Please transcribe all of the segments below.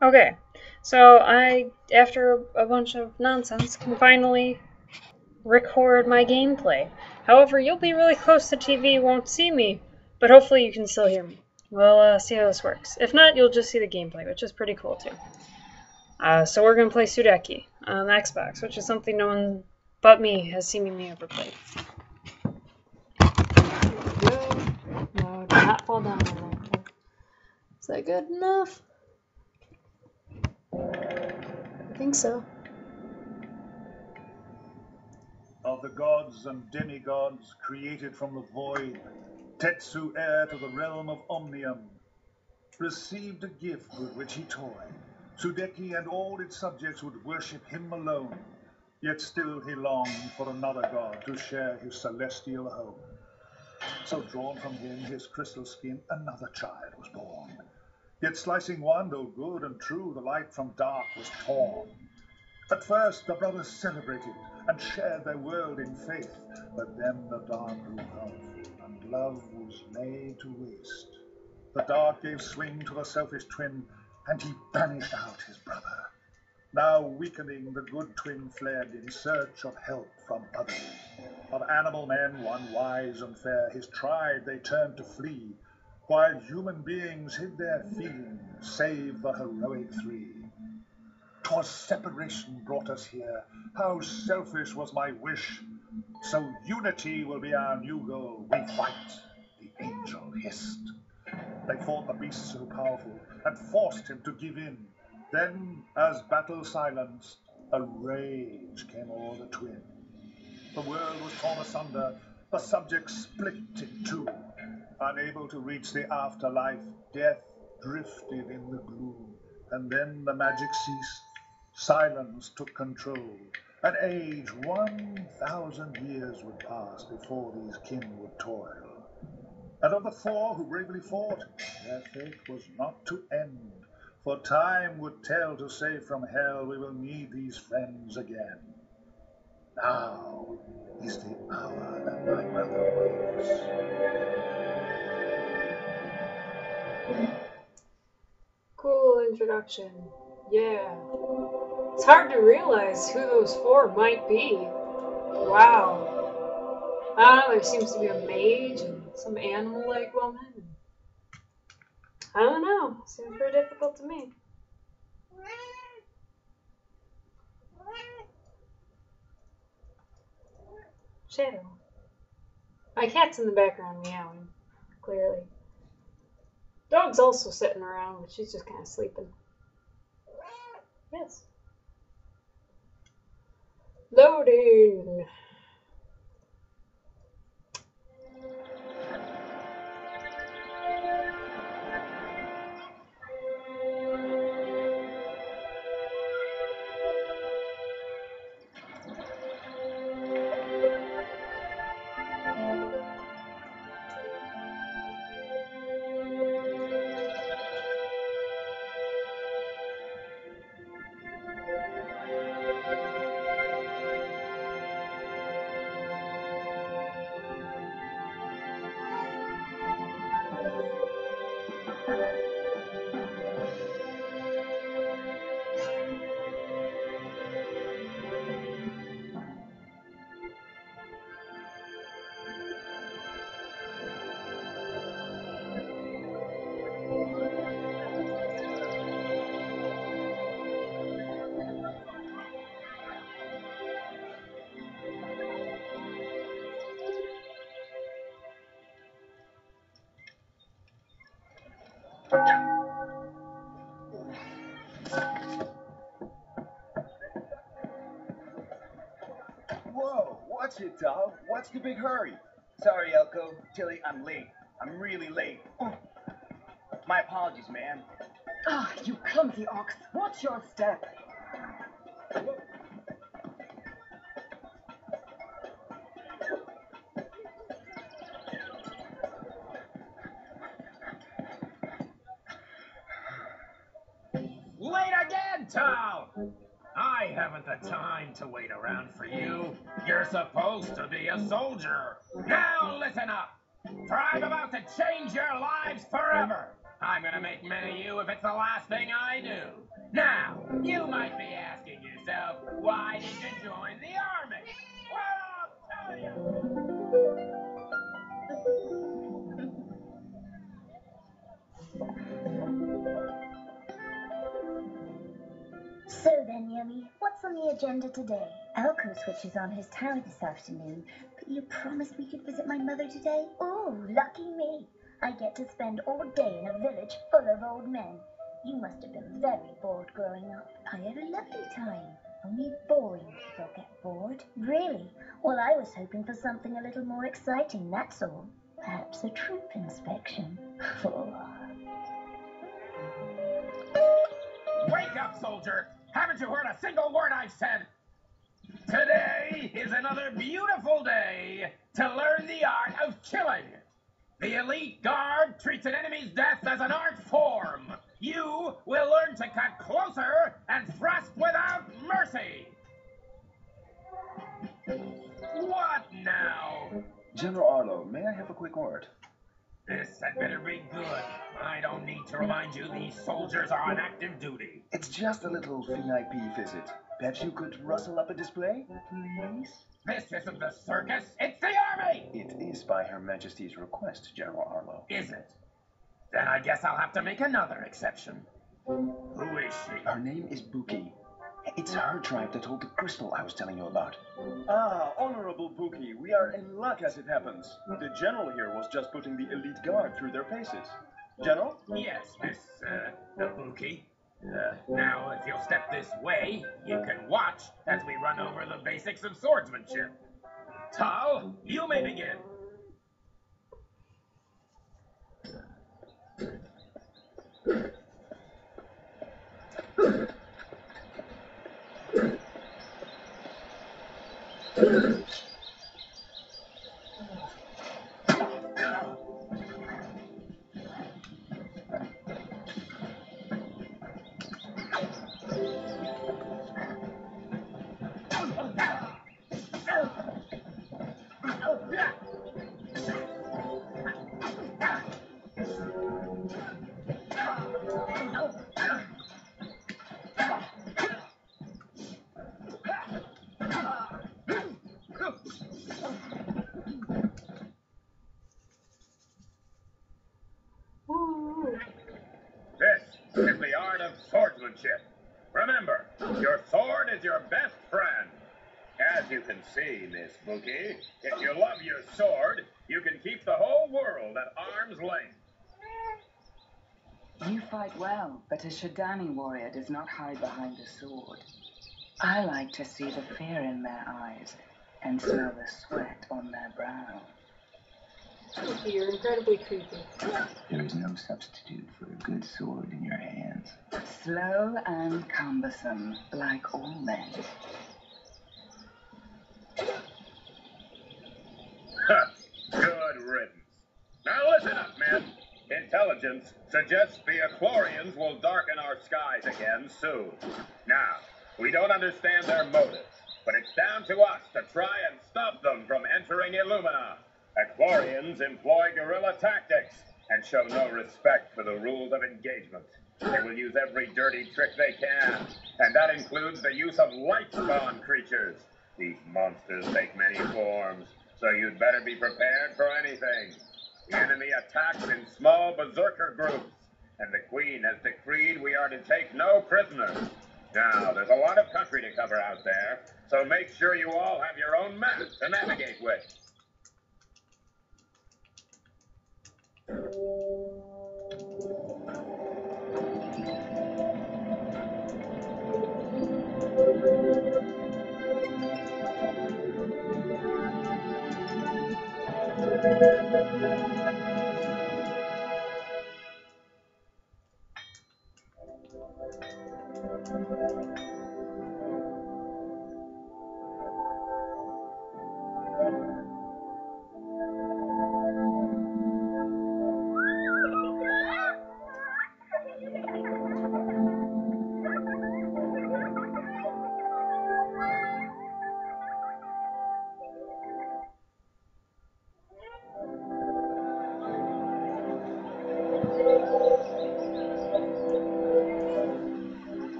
Okay, so after a bunch of nonsense, can finally record my gameplay. However, you'll be really close to the TV, won't see me, but hopefully you can still hear me. We'll see how this works. If not, you'll just see the gameplay, which is pretty cool too. So we're going to play Sudeki on the Xbox, which is something no one but me has seemingly ever played. No, do not fall down. Is that good enough? I think so. Of the gods and demigods created from the void, Tetsu, heir to the realm of Omnium, received a gift with which he toyed. Sudeki and all its subjects would worship him alone, yet still he longed for another god to share his celestial home. So drawn from him, his crystal skin, another child was born. Yet slicing one, though good and true, the light from dark was torn. At first the brothers celebrated and shared their world in faith, but then the dark grew powerful and love was laid to waste. The dark gave swing to the selfish twin, and he banished out his brother. Now weakening, the good twin fled in search of help from others. Of animal men, one wise and fair, his tribe they turned to flee, while human beings hid their feelings, save the heroic three. 'Twas separation brought us here. How selfish was my wish. So unity will be our new goal. We fight, the angel hissed. They fought the beast so powerful and forced him to give in. Then, as battle silenced, a rage came o'er the twin. The world was torn asunder, the subjects split in two. Unable to reach the afterlife, death drifted in the gloom. And then the magic ceased, silence took control. An age, 1,000 years would pass before these kin would toil. And of the four who bravely fought, their fate was not to end. For time would tell to save from hell we will need these friends again. Now is the hour that my brother waits. Cool introduction. Yeah. It's hard to realize who those four might be. Wow. I don't know, there seems to be a mage and some animal-like woman. I don't know. Seems very difficult to me. Shadow. My cat's in the background meowing, clearly. Dog's also sitting around, but she's just kind of sleeping. Yes. Loading. Whoa, watch it, dog. What's the big hurry? Sorry, Elko. Tilly, I'm late. I'm really late. My apologies, man. Ah, you clumsy ox. Watch your step. Late again, Tom! I haven't the time to wait around for you. You're supposed to be a soldier. Now listen up, for I'm about to change your lives forever. I'm gonna make men of you if it's the last thing I do. Now, you might be asking yourself, why did you join the army? Well, I'll tell you. So then, Yummy, what's on the agenda today? Elko switches on his tower this afternoon, but you promised we could visit my mother today? Ooh, lucky me! I get to spend all day in a village full of old men. You must have been very bored growing up. I had a lovely time. Only boring people get bored. Really? Well, I was hoping for something a little more exciting, that's all. Perhaps a troop inspection. Wake up, soldier! Haven't you heard a single word I've said? Today is another beautiful day to learn the art of killing. The elite guard treats an enemy's death as an art form. You will learn to cut closer and thrust without mercy. What now? General Arlo, may I have a quick word? This had better be good. I don't need to remind you these soldiers are on active duty. It's just a little VIP visit. Perhaps you could rustle up a display, please? This isn't the circus, it's the army! It is by Her Majesty's request, General Arlo. Is it? Then I guess I'll have to make another exception. Who is she? Her name is Buki. It's her tribe that hold the crystal I was telling you about. Ah, Honorable Buki, we are in luck as it happens. The General here was just putting the elite guard through their paces. General? Yes, Miss, Ibuki. Now, if you'll step this way, you can watch as we run over the basics of swordsmanship. Tal, you may begin. This is the art of swordsmanship. Remember, your sword is your best friend. As you can see, Miss Buki, if you love your sword, you can keep the whole world at arm's length. You fight well, but a Shadani warrior does not hide behind a sword. I like to see the fear in their eyes and smell the sweat on their brow. Spooky, you're incredibly creepy. There is no substitute for a good sword in your hands. Slow and cumbersome, like all men. Good riddance. Now listen up, men. Intelligence suggests the Achlorians will darken our skies again soon. Now, we don't understand their motives, but it's down to us to try and stop them from entering Illumina. Achlorians employ guerrilla tactics and show no respect for the rules of engagement. They will use every dirty trick they can, and that includes the use of light-spawn creatures. These monsters take many forms, so you'd better be prepared for anything. The enemy attacks in small berserker groups, and the Queen has decreed we are to take no prisoners. Now, there's a lot of country to cover out there, so make sure you all have your own map to navigate with.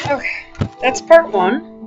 Okay, that's part one.